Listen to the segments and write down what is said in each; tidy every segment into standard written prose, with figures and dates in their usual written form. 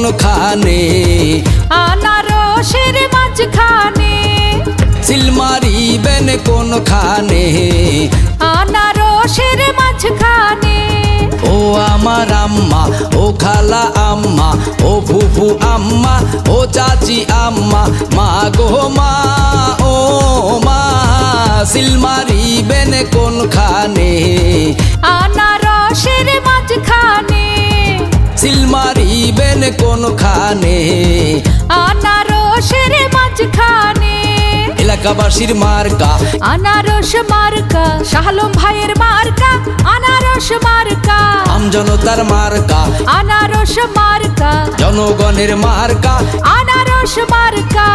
কোনখানে আনারসের মাঝখানে সিল মারিবেন কোনখানে আনারসের মাঝখানে ও আমার আম্মা ও খালা আম্মা ও ফুফু আম্মা ও চাচি আম্মা মা গো মা ও মা সিল মারিবেন কোনখানে আনারসের মাঝখানে সিল মারিবেন কোনখানে আনারসের মাঝখানে এলাকাবাসীর মার্কা আনারস মার্কা শাহ আলম ভাইয়ের মার্কা আনারস মার্কা আমজনতার মার্কা আনারস মার্কা জনগণের মার্কা আনারস মার্কা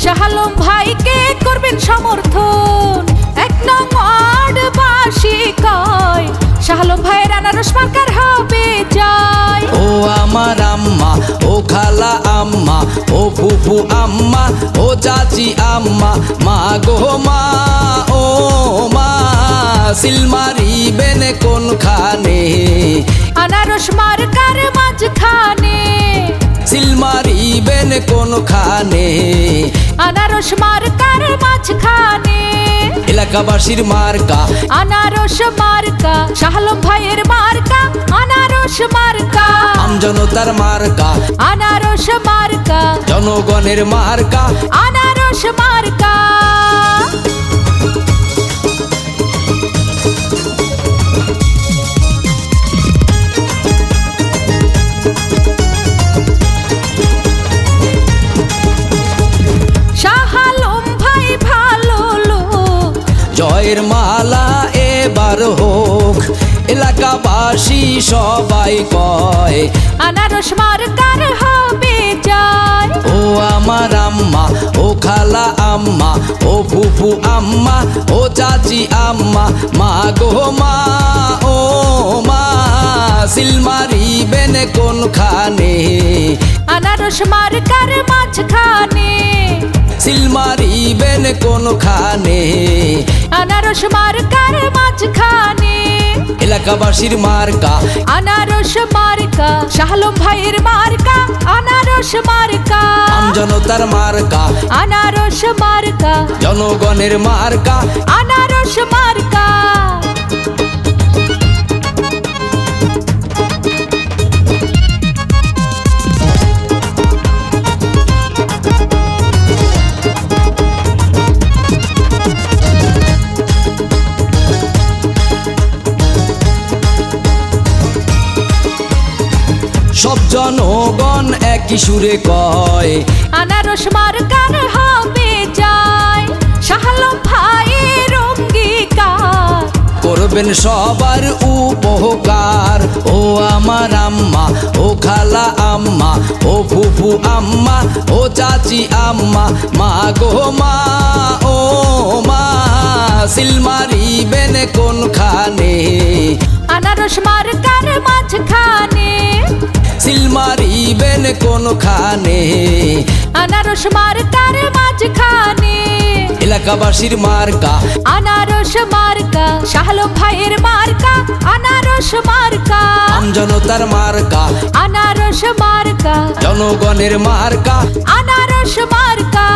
শাহ আলম ভাইকে করবেন সমর্থন এক নং ওয়ার্ডবাসী কয় শাহ আলম ভাইয়ের আনারস মার্কার হবে জয় ও আমার আম্মা ও খালা আম্মা ও ফুফু আম্মা ও চাচি আম্মা মা গো মা ও মা সিল মারিবেন কোনখানে আনারস মার্কার মাঝখানে সিল মারিবেন কোনখানে আনারস মার্কার মাঝখানে এলাকাবাসীর মার্কা আনারস মার্কা শাহ আলম ভাইয়ের মার্কা আনারস মার্কা আমজনতার মার্কা আনারস মার্কা জনগণের মার্কা আনারস মার্কা জয়ের মালা এবার হোক এলাকাবাসী সবাই কয় আনারস মার্কার হবে জয় ও আমার আম্মা ও খালা আম্মা ও ফুফু আম্মা ও চাচি আম্মা মা গো মা ও মা সিল মারিবেন কোনখানে আনারস মার্কার মাঝখানে সিল মারিবেন কোনখানে আনারস মার্কার মাঝখানে এলাকাবাসীর মার্কা আনারস মার্কা শাহ আলম ভাইয়ের মার্কা আনারস মার্কা আমজনতার মার্কা আনারস মার্কা জনগণের মার্কা আনারস মার্কা সব জনগণ একই সুরে কয় আনারস মার্কার হবে জয় শাহ আলম ভাইয়ের অঙ্গীকার করবেন সবার উপকার ও আমার আম্মা ও খালা আম্মা ও ফুফু আম্মা ও চাচি আম্মা মা গো মা ও মা সিল মারিবেন কোনখানে আনারস মার্কার মাঝখানে সিল মারিবেন কোনখানে আনারস মার্কার মাঝখানে এলাকাবাসীর মার্কা আনারস মার্কা শাহ আলম ভাইয়ের মার্কা আনারস মার্কা আমজনতার মার্কা আনারস মার্কা জনগণের মার্কা আনারস মার্কা